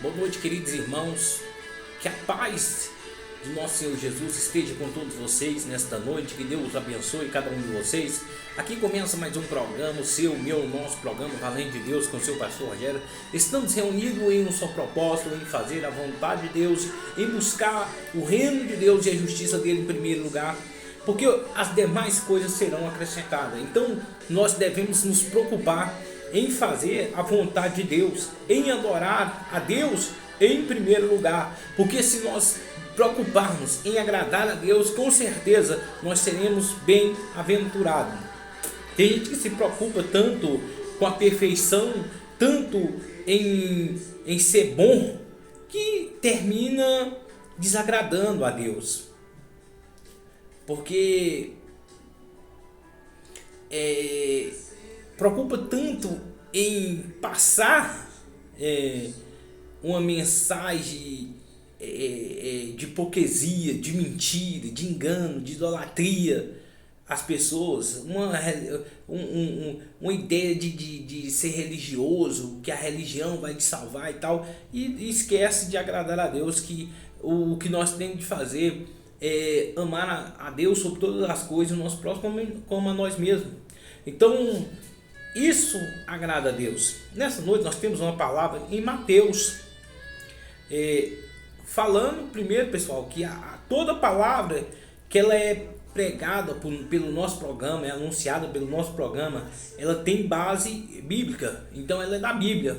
Boa noite, queridos irmãos. Que a paz de nosso Senhor Jesus esteja com todos vocês nesta noite. Que Deus abençoe cada um de vocês. Aqui começa mais um programa, o seu, o meu, o nosso programa Valente de Deus, com o seu pastor Rogério. Estamos reunidos em um só propósito, em fazer a vontade de Deus, em buscar o reino de Deus e a justiça dele em primeiro lugar, porque as demais coisas serão acrescentadas. Então nós devemos nos preocupar em fazer a vontade de Deus, em adorar a Deus em primeiro lugar, porque se nós preocuparmos em agradar a Deus, com certeza nós seremos bem-aventurados. Tem gente que se preocupa tanto com a perfeição, tanto em ser bom, que termina desagradando a Deus, porque preocupa tanto em passar uma mensagem de hipocrisia, de mentira, de engano, de idolatria às pessoas, uma ideia de ser religioso, que a religião vai te salvar e tal, e esquece de agradar a Deus, que o que nós temos de fazer é amar a Deus sobre todas as coisas, o nosso próximo como a nós mesmos. Então isso agrada a Deus. Nessa noite nós temos uma palavra em Mateus, falando primeiro, pessoal, que toda palavra que ela é pregada pelo nosso programa, é anunciada pelo nosso programa, ela tem base bíblica, então ela é da Bíblia.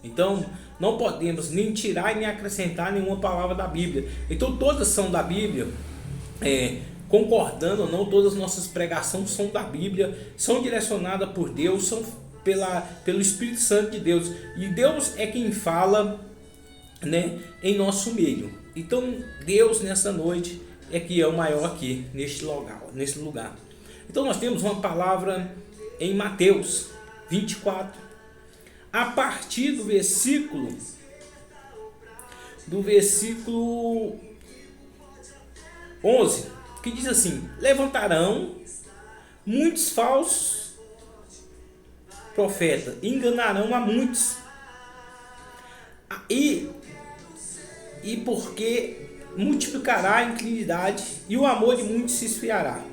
Então não podemos nem tirar e nem acrescentar nenhuma palavra da Bíblia. Então todas são da Bíblia. Concordando ou não, todas as nossas pregações são da Bíblia, são direcionadas por Deus, são pelo Espírito Santo de Deus. E Deus é quem fala, né, em nosso meio. Então Deus nessa noite é que é o maior aqui neste lugar. Então nós temos uma palavra em Mateus 24, a partir do versículo 11, que diz assim: levantarão muitos falsos profetas, enganarão a muitos, e porque multiplicará a iniquidade e o amor de muitos se esfriará.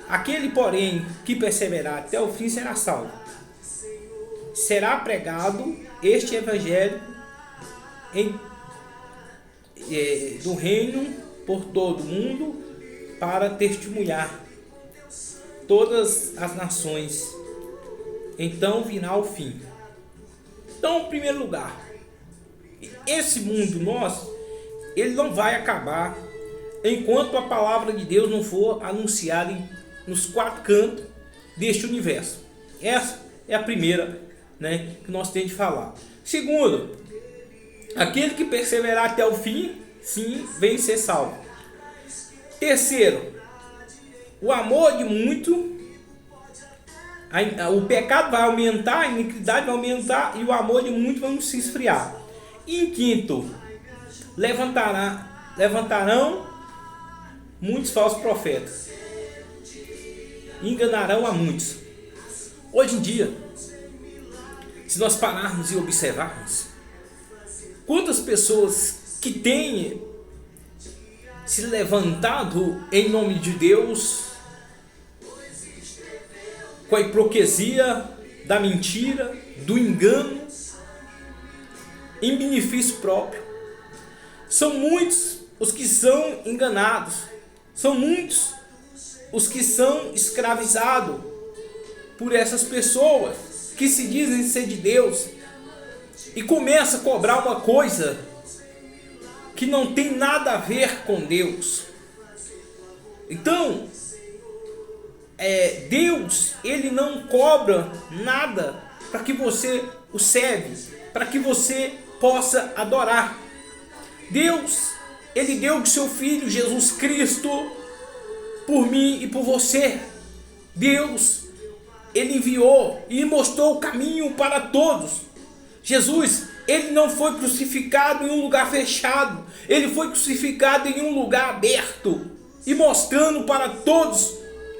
Aquele, porém, que perseverar até o fim será salvo. Será pregado este evangelho do reino por todo o mundo, para testemunhar todas as nações. Então virá o fim. Então, em primeiro lugar, esse mundo nosso, ele não vai acabar enquanto a palavra de Deus não for anunciada nos quatro cantos deste universo. Essa é a primeira, né, que nós temos de falar. Segundo, aquele que perseverar até o fim, sim, vem ser salvo. Terceiro, o amor de muito, o pecado vai aumentar, a iniquidade vai aumentar e o amor de muito vai se esfriar. E em quinto, levantarão muitos falsos profetas, enganarão a muitos. Hoje em dia, se nós pararmos e observarmos quantas pessoas que têm se levantado em nome de Deus com a hipocrisia da mentira, do engano, em benefício próprio. São muitos os que são enganados, são muitos os que são escravizados por essas pessoas que se dizem ser de Deus e começa a cobrar uma coisa que não tem nada a ver com Deus. Então, Deus, ele não cobra nada para que você o serve, para que você possa adorar. Deus, ele deu o seu Filho Jesus Cristo por mim e por você. Deus, ele enviou e mostrou o caminho para todos. Jesus, ele não foi crucificado em um lugar fechado, ele foi crucificado em um lugar aberto e mostrando para todos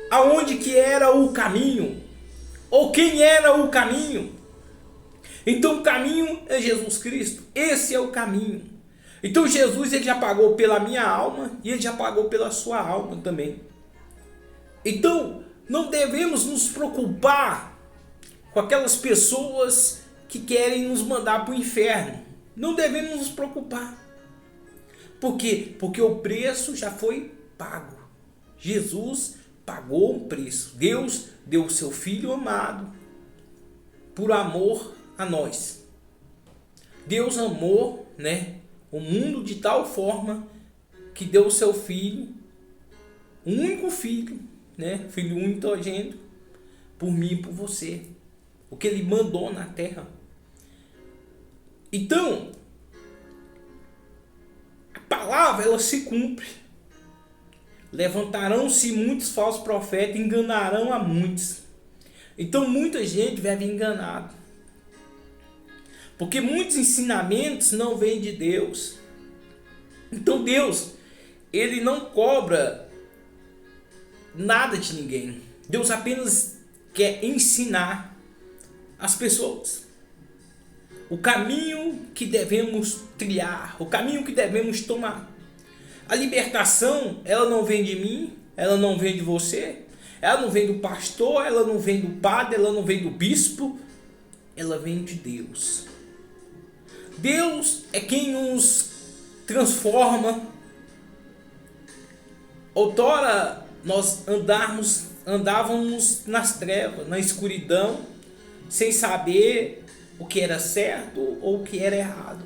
aonde que era o caminho, ou quem era o caminho. Então o caminho é Jesus Cristo. Esse é o caminho. Então Jesus, ele já pagou pela minha alma e ele já pagou pela sua alma também. Então não devemos nos preocupar com aquelas pessoas que querem nos mandar para o inferno. Não devemos nos preocupar. Por quê? Porque o preço já foi pago. Jesus pagou um preço. Deus deu o seu Filho amado por amor a nós. Deus amou, o mundo de tal forma que deu o seu Filho, um único Filho, Filho unigênito, por mim e por você. O que ele mandou na terra. Então, a palavra ela se cumpre. Levantarão-se muitos falsos profetas, enganarão a muitos. Então muita gente vai vir enganado. Porque muitos ensinamentos não vêm de Deus. Então Deus, ele não cobra nada de ninguém. Deus apenas quer ensinar as pessoas o caminho que devemos trilhar, o caminho que devemos tomar. A libertação, ela não vem de mim, ela não vem de você, ela não vem do pastor, ela não vem do padre, ela não vem do bispo, ela vem de Deus. Deus é quem nos transforma. Outrora nós andávamos nas trevas, na escuridão, sem saber o que era certo ou o que era errado.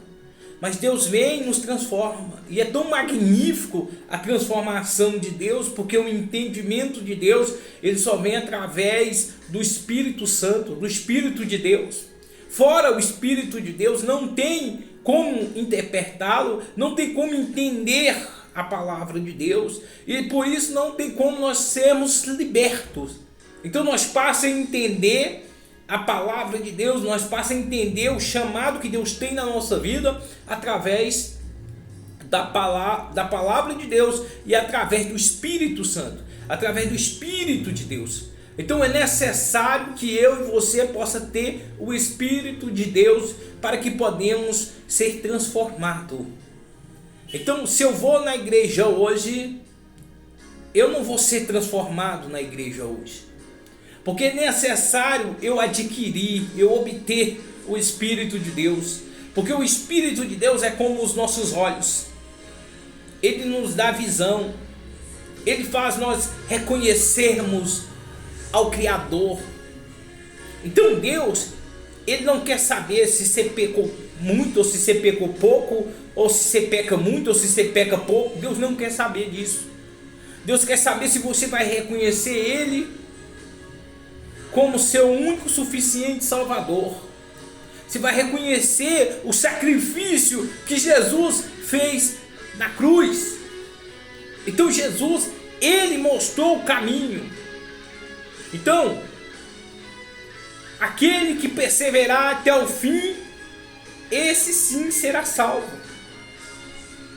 Mas Deus vem e nos transforma. E é tão magnífico a transformação de Deus, porque o entendimento de Deus, ele só vem através do Espírito Santo, do Espírito de Deus. Fora o Espírito de Deus, não tem como interpretá-lo, não tem como entender a palavra de Deus. E por isso não tem como nós sermos libertos. Então nós passamos a entender a palavra de Deus, nós passamos a entender o chamado que Deus tem na nossa vida através da palavra de Deus e através do Espírito Santo, através do Espírito de Deus. Então é necessário que eu e você possa ter o Espírito de Deus para que podemos ser transformados. Então, se eu vou na igreja hoje, eu não vou ser transformado na igreja hoje. Porque é necessário eu adquirir, eu obter o Espírito de Deus. Porque o Espírito de Deus é como os nossos olhos. Ele nos dá visão. Ele faz nós reconhecermos ao Criador. Então Deus, ele não quer saber se você pecou muito ou se você pecou pouco, ou se você peca muito ou se você peca pouco. Deus não quer saber disso. Deus quer saber se você vai reconhecer Ele como seu único suficiente Salvador. Você vai reconhecer o sacrifício que Jesus fez na cruz. Então Jesus, ele mostrou o caminho. Então, aquele que perseverar até o fim, esse sim será salvo.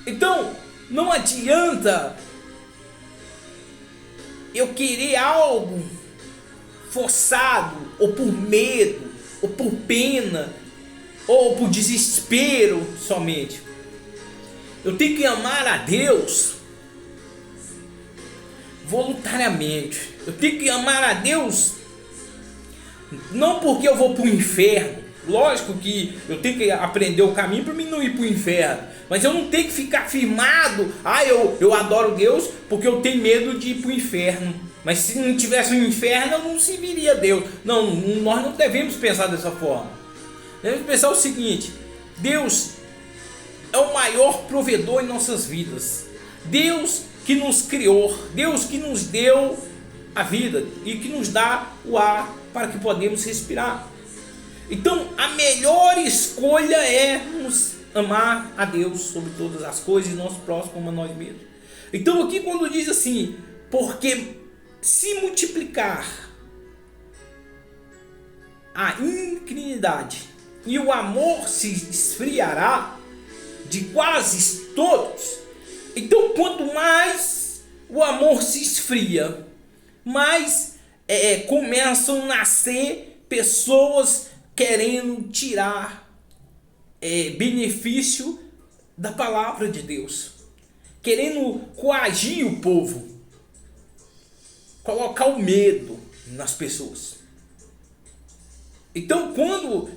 Então, não adianta eu querer algo forçado, ou por medo, ou por pena, ou por desespero somente. Eu tenho que amar a Deus voluntariamente. Eu tenho que amar a Deus não porque eu vou para o inferno. Lógico que eu tenho que aprender o caminho para mim não ir para o inferno. Mas eu não tenho que ficar firmado. Eu adoro Deus porque eu tenho medo de ir para o inferno. Mas se não tivesse um inferno, eu não serviria a Deus. Não, nós não devemos pensar dessa forma. Devemos pensar o seguinte: Deus é o maior provedor em nossas vidas. Deus que nos criou, Deus que nos deu a vida e que nos dá o ar para que podemos respirar. Então a melhor escolha é nos amar a Deus sobre todas as coisas e nosso próximo como a nós mesmos. Então aqui quando diz assim, porque se multiplicar a incredulidade e o amor se esfriará de quase todos. Então quanto mais o amor se esfria, mais começam a nascer pessoas querendo tirar benefício da palavra de Deus, querendo coagir o povo, colocar o medo nas pessoas. Então, quando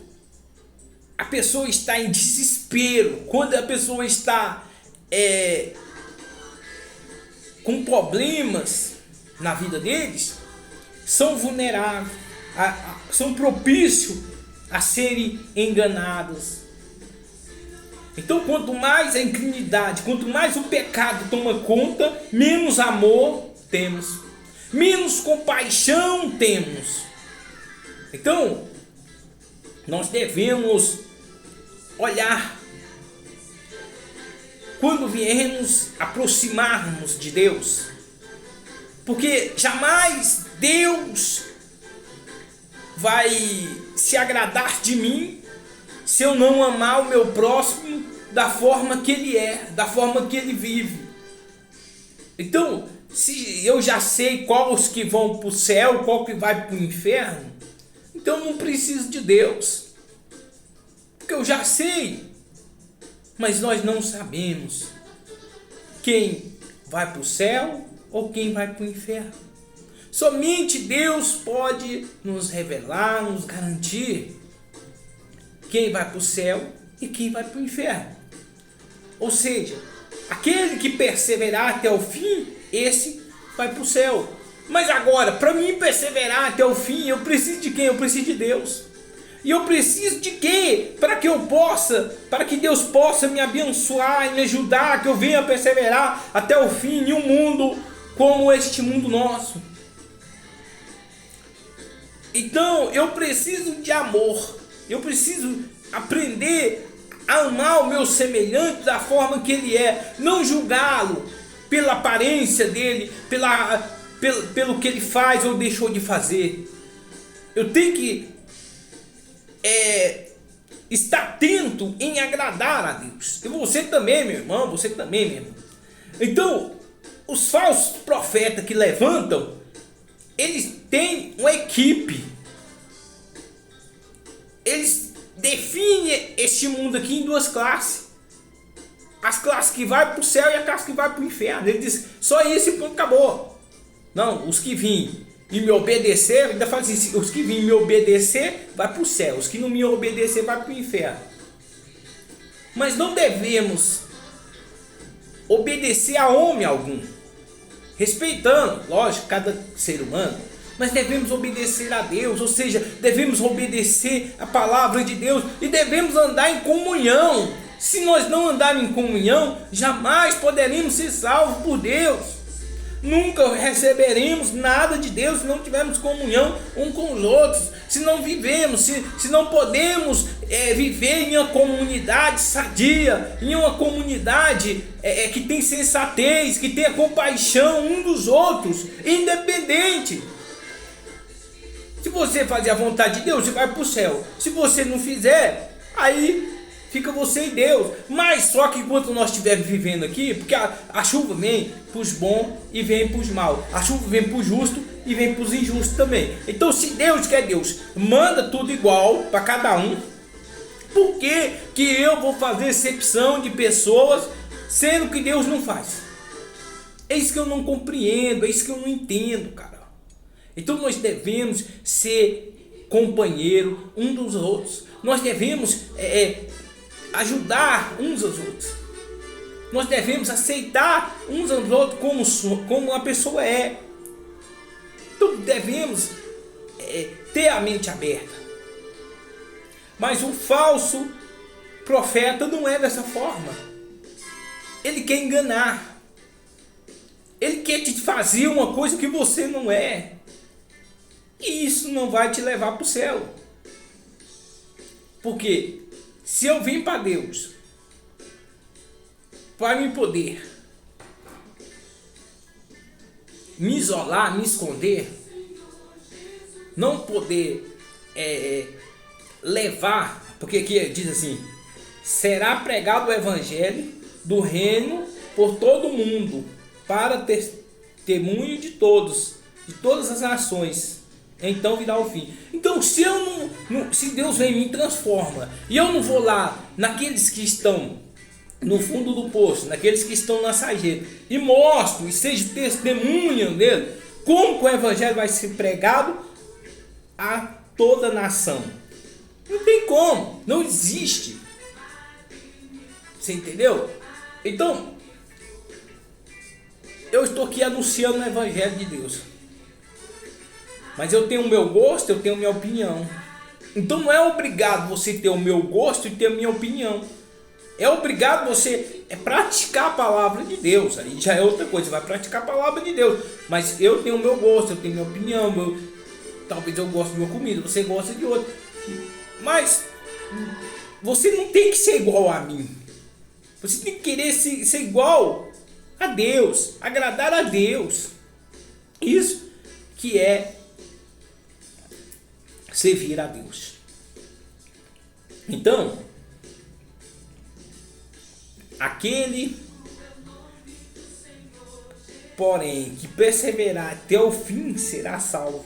a pessoa está em desespero, quando a pessoa está com problemas na vida deles, são vulneráveis, são propícios a serem enganados. Então, quanto mais a incredulidade, quanto mais o pecado toma conta, menos amor temos, menos compaixão temos. Então, nós devemos olhar quando viermos aproximarmos de Deus, porque jamais Deus vai se agradar de mim se eu não amar o meu próximo da forma que ele é, da forma que ele vive. Então, se eu já sei quais que vão para o céu, qual que vai para o inferno, então eu não preciso de Deus, porque eu já sei. Mas nós não sabemos quem vai para o céu ou quem vai para o inferno. Somente Deus pode nos revelar, nos garantir quem vai para o céu e quem vai para o inferno. Ou seja, aquele que perseverar até o fim, esse vai para o céu. Mas agora, para mim perseverar até o fim, eu preciso de quem? Eu preciso de Deus. E eu preciso de quê? Para que Deus possa me abençoar e me ajudar, que eu venha perseverar até o fim em um mundo como este mundo nosso. Então, eu preciso de amor. Eu preciso aprender a amar o meu semelhante da forma que ele é. Não julgá-lo pela aparência dele, pelo que ele faz ou deixou de fazer. Eu tenho que estar atento em agradar a Deus. E você também, meu irmão, você também, meu irmão. Então, os falsos profetas que levantam, eles têm uma equipe. Eles definem este mundo aqui em duas classes. As classes que vai para o céu e a classe que vai para o inferno. Ele diz, só isso e pronto, acabou. Não, os que vêm e me obedecer, ainda fala assim, os que vêm me obedecer, vai para o céu. Os que não me obedecer, vai para o inferno. Mas não devemos obedecer a homem algum. Respeitando, lógico, cada ser humano. Mas devemos obedecer a Deus, ou seja, devemos obedecer a palavra de Deus e devemos andar em comunhão. Se nós não andarmos em comunhão, jamais poderemos ser salvos por Deus. Nunca receberemos nada de Deus se não tivermos comunhão um com os outros. Se não vivemos, se não podemos viver em uma comunidade sadia, em uma comunidade que tem sensatez, que tenha compaixão um dos outros, independente. Se você fazer a vontade de Deus, você vai para o céu. Se você não fizer, aí fica você e Deus. Mas só que enquanto nós estivermos vivendo aqui, porque a chuva vem para os bons e vem para os maus. A chuva vem para os justos e vem para os injustos também. Então, se Deus quer Deus, manda tudo igual para cada um. Por que eu vou fazer exceção de pessoas, sendo que Deus não faz? É isso que eu não compreendo, é isso que eu não entendo, cara. Então nós devemos ser companheiro um dos outros. Nós devemos ajudar uns aos outros. Nós devemos aceitar uns aos outros como a pessoa é. Então devemos ter a mente aberta. Mas o falso profeta não é dessa forma. Ele quer enganar. Ele quer te fazer uma coisa que você não é. E isso não vai te levar para o céu. Porque se eu vim para Deus para me poder me isolar, me esconder, não poder levar, porque aqui diz assim, será pregado o evangelho do reino por todo o mundo, para testemunho de todos, de todas as nações. então virá o fim. Então, se se Deus vem e me transforma, e eu não vou lá naqueles que estão no fundo do poço, naqueles que estão na sarjeta, e mostro e seja testemunha dele, como que o evangelho vai ser pregado a toda a nação? Não tem como, não existe. Você entendeu? Então, eu estou aqui anunciando o evangelho de Deus, mas eu tenho o meu gosto, eu tenho a minha opinião. Então não é obrigado você ter o meu gosto e ter a minha opinião. É obrigado você praticar a palavra de Deus. Aí já é outra coisa, você vai praticar a palavra de Deus. Mas eu tenho o meu gosto, eu tenho a minha opinião. Talvez eu goste de uma comida, você gosta de outra. Mas você não tem que ser igual a mim. Você tem que querer ser igual a Deus, agradar a Deus. Isso que é servir a Deus. Então, aquele, porém, que perseverar até o fim será salvo.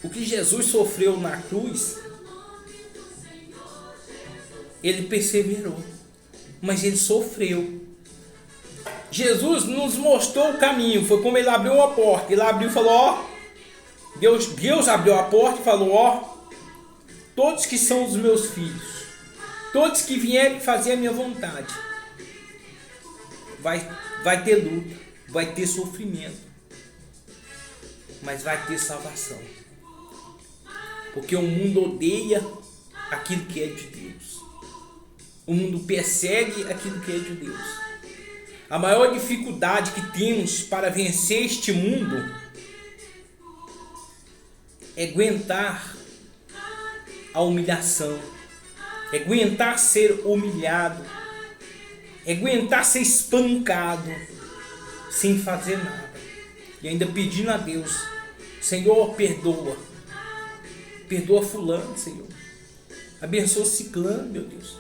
O que Jesus sofreu na cruz, ele perseverou, mas ele sofreu. Jesus nos mostrou o caminho, foi como ele abriu a porta. Ele abriu e falou, ó, Deus abriu a porta e falou, ó, todos que são os meus filhos, todos que vierem fazer a minha vontade, vai ter luta, vai ter sofrimento, mas vai ter salvação. Porque o mundo odeia aquilo que é de Deus. O mundo persegue aquilo que é de Deus. A maior dificuldade que temos para vencer este mundo é aguentar a humilhação, é aguentar ser humilhado, é aguentar ser espancado sem fazer nada e ainda pedindo a Deus, Senhor, perdoa fulano, Senhor, abençoa ciclano, meu Deus.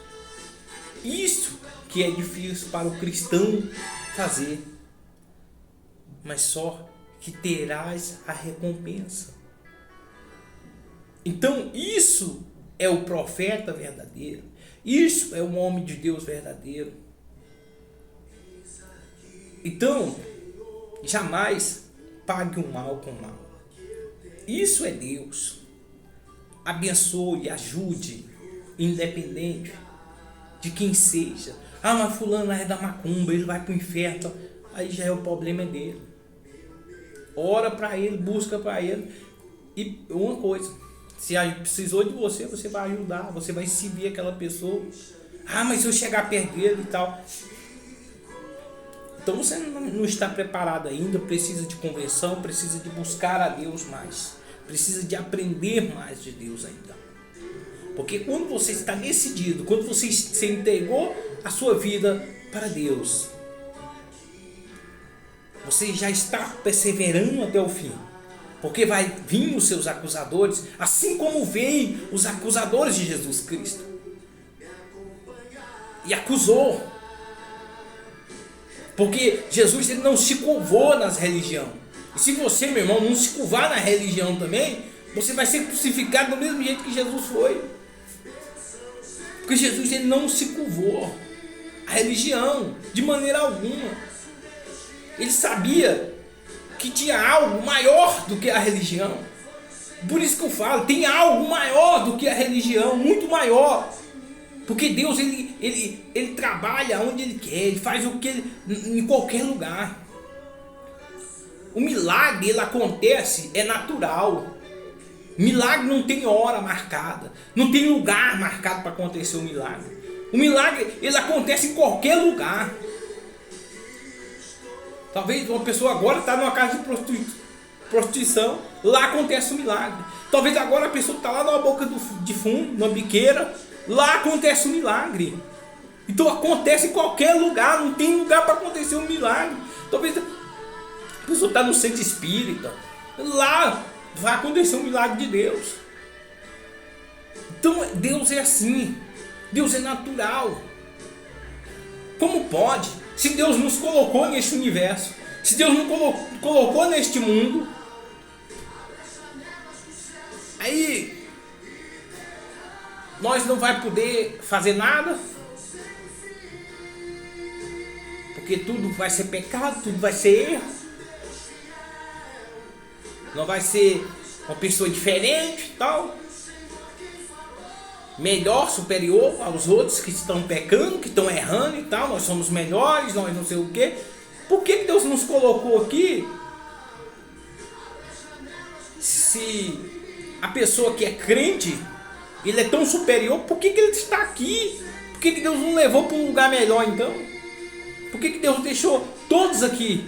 Isso que é difícil para o cristão fazer, mas só que terás a recompensa. Então isso é o profeta verdadeiro, isso é o homem de Deus verdadeiro. Então, jamais pague o mal com o mal. Isso é Deus. Abençoe, ajude, independente de quem seja. Ah, mas fulano é da macumba, ele vai para o inferno. Aí já é o problema dele. Ora para ele, busca para ele. E uma coisa, se precisou de você, você vai ajudar, você vai servir aquela pessoa. Ah, mas se eu chegar perto dele e tal. Então você não está preparado ainda, precisa de conversão, precisa de buscar a Deus mais. Precisa de aprender mais de Deus ainda. Porque quando você está decidido, quando você se entregou a sua vida para Deus, você já está perseverando até o fim. Porque vai vir os seus acusadores, assim como veio os acusadores de Jesus Cristo. E acusou. Porque Jesus ele não se curvou nas religiões. E se você, meu irmão, não se curvar na religião também, você vai ser crucificado do mesmo jeito que Jesus foi. Porque Jesus ele não se curvou à religião de maneira alguma. Ele sabia que tinha algo maior do que a religião. Por isso que eu falo, tem algo maior do que a religião, muito maior. Porque Deus ele trabalha onde Ele quer, Ele faz o que Ele, em qualquer lugar. O milagre ele acontece, é natural. Milagre não tem hora marcada, não tem lugar marcado para acontecer o milagre. O milagre ele acontece em qualquer lugar. Talvez uma pessoa agora está numa casa de prostituição, lá acontece o milagre. Talvez agora a pessoa está lá na boca de fundo, numa biqueira, lá acontece o milagre. Então acontece em qualquer lugar, não tem lugar para acontecer um milagre. Talvez a pessoa está no centro espírita, lá vai acontecer um milagre de Deus. Então Deus é assim, Deus é natural. Como pode? Se Deus nos colocou neste universo, se Deus nos colocou neste mundo, Aí nós não vai poder fazer nada, porque tudo vai ser pecado, tudo vai ser erro. Não vai ser uma pessoa diferente e tal, melhor, superior aos outros que estão pecando, que estão errando e tal. Nós somos melhores, nós não sei o quê. Por que Deus nos colocou aqui? Se a pessoa que é crente, ele é tão superior, por que ele está aqui? Por que Deus não levou para um lugar melhor então? Por que Deus deixou todos aqui?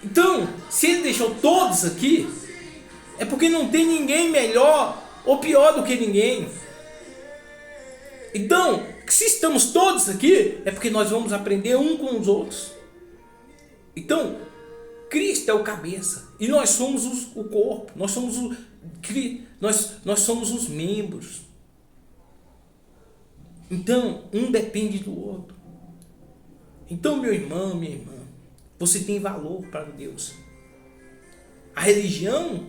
Então, se ele deixou todos aqui, é porque não tem ninguém melhor ou pior do que ninguém. Então, se estamos todos aqui, é porque nós vamos aprender um com os outros. Então, Cristo é o cabeça e nós somos o corpo, nós somos os membros. Então, um depende do outro. Então, meu irmão, minha irmã, você tem valor para Deus. A religião,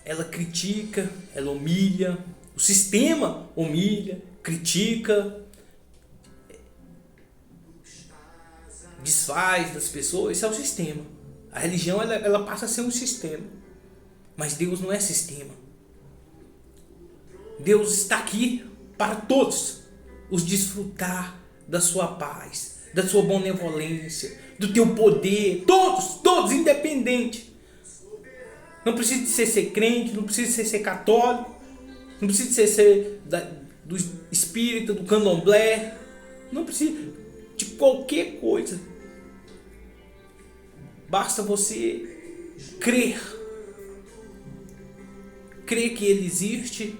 ela critica, ela humilha, o sistema humilha, critica, desfaz das pessoas. Esse é o sistema. A religião ela passa a ser um sistema, mas Deus não é sistema. Deus está aqui para todos os desfrutar da sua paz, da sua benevolência, do teu poder, todos, independente. Não precisa ser crente, não precisa ser católico, não precisa ser do espírita, do candomblé, não precisa de qualquer coisa. Basta você crer que Ele existe,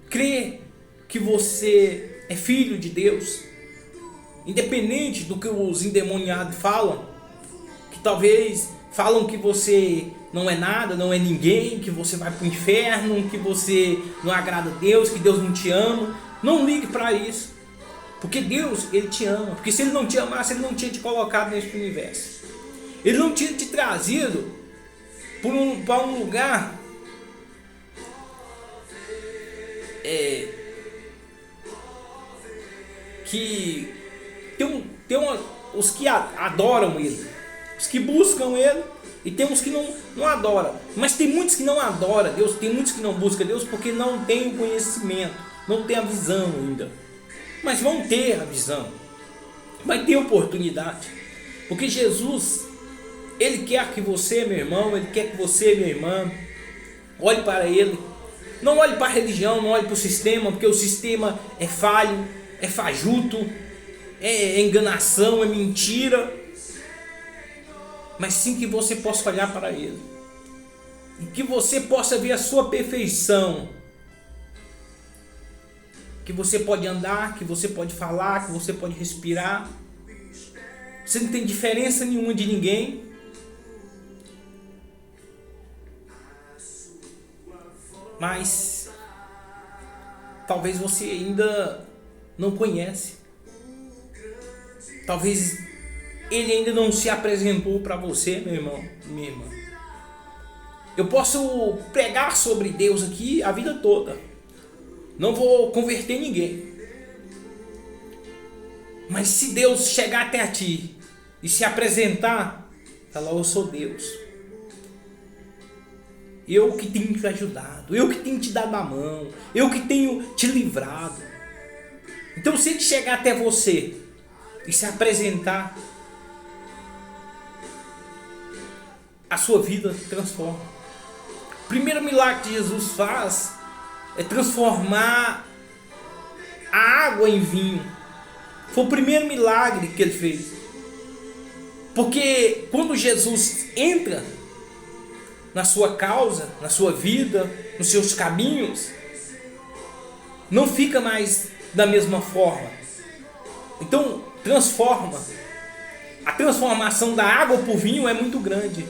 crer que você é filho de Deus, independente do que os endemoniados falam, que talvez falam que você não é nada, não é ninguém, que você vai para o inferno, que você não agrada a Deus, que Deus não te ama. Não ligue para isso, porque Deus, Ele te ama. Porque se Ele não te amasse, Ele não tinha te colocado nesse universo. Ele não tinha te trazido para um lugar que tem os que adoram Ele, os que buscam Ele, e tem uns que não adoram. Mas tem muitos que não adoram Deus, tem muitos que não buscam Deus porque não tem o conhecimento, não tem a visão ainda. Mas vão ter a visão, vai ter oportunidade, porque Jesus, Ele quer que você, meu irmão, Ele quer que você, minha irmã, olhe para Ele. Não olhe para a religião, não olhe para o sistema, porque o sistema é falho, é fajuto, é enganação, é mentira. Mas sim que você possa olhar para Ele, e que você possa ver a sua perfeição, que você pode andar, que você pode falar, que você pode respirar. Você não tem diferença nenhuma de ninguém. Mas talvez você ainda não conhece. Talvez Ele ainda não se apresentou para você, meu irmão, minha irmã. Eu posso pregar sobre Deus aqui a vida toda, não vou converter ninguém. Mas se Deus chegar até a ti e se apresentar, fala: eu sou Deus. Eu que tenho te ajudado, eu que tenho te dado a mão, eu que tenho te livrado. Então, se Ele chegar até você e se apresentar, a sua vida transforma. O primeiro milagre que Jesus faz é transformar a água em vinho. Foi o primeiro milagre que Ele fez. Porque quando Jesus entra na sua causa, na sua vida, nos seus caminhos, não fica mais da mesma forma. Então transforma. A transformação da água para o vinho é muito grande.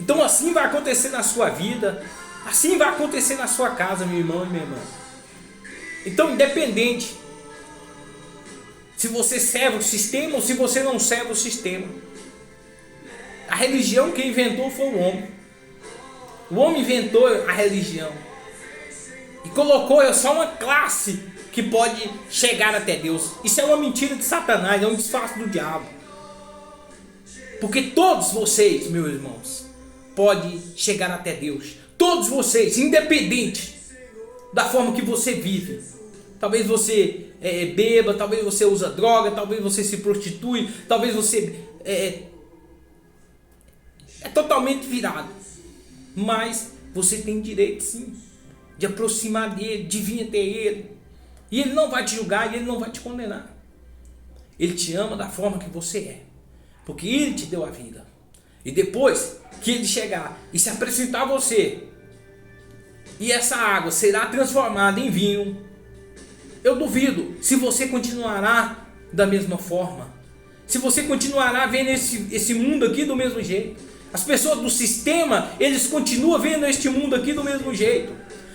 Então assim vai acontecer na sua vida, assim vai acontecer na sua casa, meu irmão e minha irmã. Então, independente se você serve o sistema ou se você não serve o sistema, a religião quem inventou foi o homem. O homem inventou a religião e colocou só uma classe que pode chegar até Deus. Isso é uma mentira de Satanás, é um disfarce do diabo. Porque todos vocês, meus irmãos, podem chegar até Deus. Todos vocês, independente da forma que você vive. Talvez você beba, talvez você usa droga, talvez você se prostitui, talvez você é totalmente virado. Mas você tem direito sim de aproximar dele, de vir até ele. E ele não vai te julgar e ele não vai te condenar. Ele te ama da forma que você é. Porque ele te deu a vida. E depois que ele chegar e se apresentar a você, e essa água será transformada em vinho, eu duvido se você continuará da mesma forma. Se você continuará vendo esse mundo aqui do mesmo jeito. As pessoas do sistema, eles continuam vendo este mundo aqui do mesmo jeito.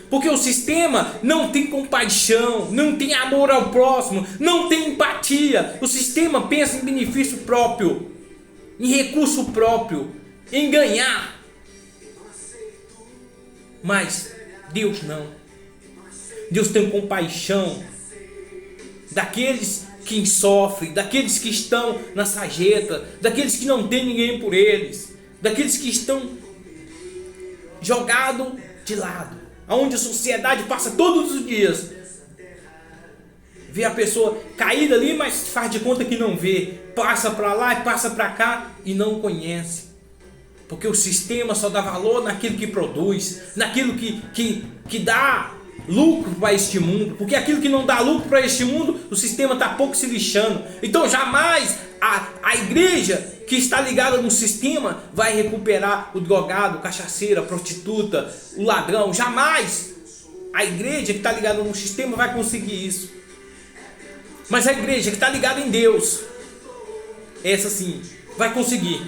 Porque o sistema não tem compaixão, não tem amor ao próximo, não tem empatia. O sistema pensa em benefício próprio, em recurso próprio, em ganhar. Mas Deus não. Deus tem compaixão daqueles que sofrem, daqueles que estão na sarjeta, daqueles que não tem ninguém por eles, daqueles que estão jogados de lado, aonde a sociedade passa todos os dias, vê a pessoa caída ali, mas faz de conta que não vê, passa para lá e passa para cá e não conhece, porque o sistema só dá valor naquilo que produz, naquilo que dá lucro para este mundo, porque aquilo que não dá lucro para este mundo, o sistema está pouco se lixando. Então jamais a igreja que está ligada no sistema vai recuperar o drogado, o cachaceiro, a prostituta, o ladrão. Jamais a igreja que está ligada no sistema vai conseguir isso. Mas a igreja que está ligada em Deus, essa sim, vai conseguir.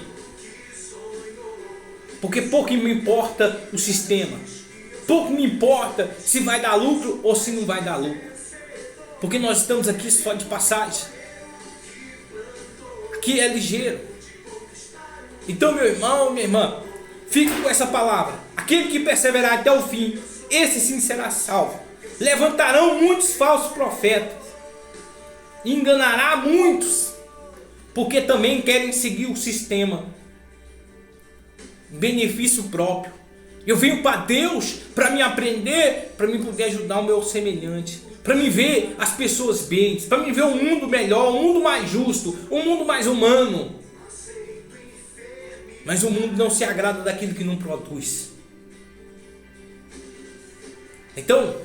Porque pouco me importa o sistema. Pouco me importa se vai dar lucro ou se não vai dar lucro. Porque nós estamos aqui só de passagem. Aqui é ligeiro. Então, meu irmão, minha irmã, fique com essa palavra. Aquele que perseverar até o fim, esse sim será salvo. Levantarão muitos falsos profetas. Enganará muitos. Porque também querem seguir o sistema. Benefício próprio. Eu venho para Deus para me aprender, para me poder ajudar o meu semelhante, para me ver as pessoas bem, para me ver um mundo melhor, um mundo mais justo, um mundo mais humano. Mas o mundo não se agrada daquilo que não produz. Então,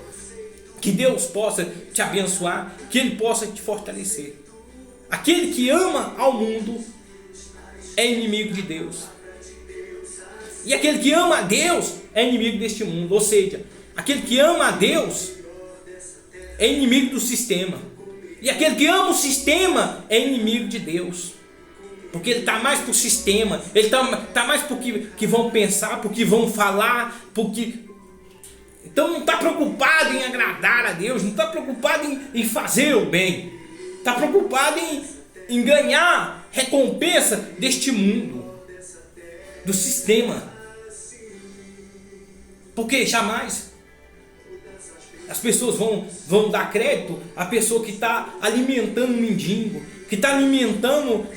que Deus possa te abençoar, que Ele possa te fortalecer. Aquele que ama ao mundo é inimigo de Deus. E aquele que ama a Deus é inimigo deste mundo. Ou seja, aquele que ama a Deus é inimigo do sistema. E aquele que ama o sistema é inimigo de Deus. Porque ele está mais para o sistema. Ele está mais para o que vão pensar, para o que vão falar. Então não está preocupado em agradar a Deus. Não está preocupado em fazer o bem. Está preocupado em ganhar recompensa deste mundo, do sistema. Porque jamais as pessoas vão dar crédito à pessoa que está alimentando um mendigo, que está alimentando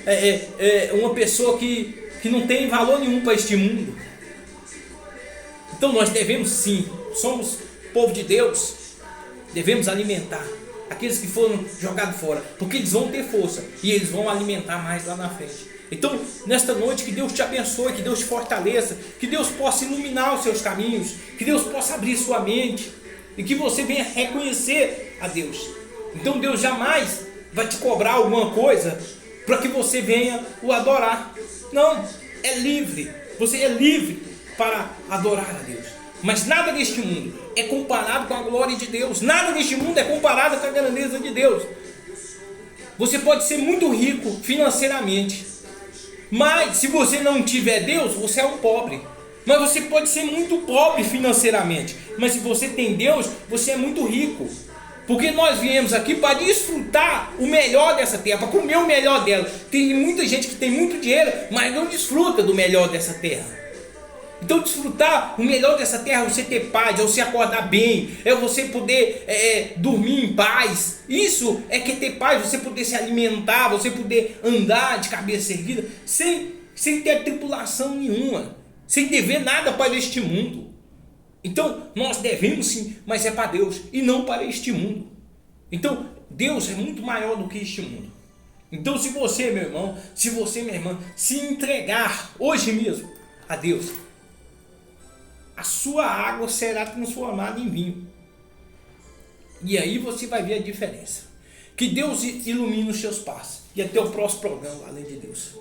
uma pessoa que não tem valor nenhum para este mundo. Então nós devemos sim, somos povo de Deus, devemos alimentar aqueles que foram jogados fora, porque eles vão ter força e eles vão alimentar mais lá na frente. Então, nesta noite, que Deus te abençoe, que Deus te fortaleça, que Deus possa iluminar os seus caminhos, que Deus possa abrir sua mente e que você venha reconhecer a Deus. Então, Deus jamais vai te cobrar alguma coisa para que você venha o adorar. Não, é livre. Você é livre para adorar a Deus. Mas nada deste mundo é comparado com a glória de Deus. Nada deste mundo é comparado com a grandeza de Deus. Você pode ser muito rico financeiramente, mas se você não tiver Deus, você é um pobre. Mas você pode ser muito pobre financeiramente, mas se você tem Deus, você é muito rico. Porque nós viemos aqui para desfrutar o melhor dessa terra, para comer o melhor dela. Tem muita gente que tem muito dinheiro, mas não desfruta do melhor dessa terra. Então desfrutar o melhor dessa terra é você ter paz, é você acordar bem, é você poder dormir em paz. Isso é que ter paz, você poder se alimentar, você poder andar de cabeça erguida sem ter tribulação nenhuma, sem dever nada para este mundo. Então nós devemos sim, mas é para Deus e não para este mundo. Então Deus é muito maior do que este mundo. Então se você, meu irmão, se você, minha irmã, se entregar hoje mesmo a Deus, a sua água será transformada em vinho. E aí você vai ver a diferença. Que Deus ilumine os seus passos. E até o próximo programa, além de Deus.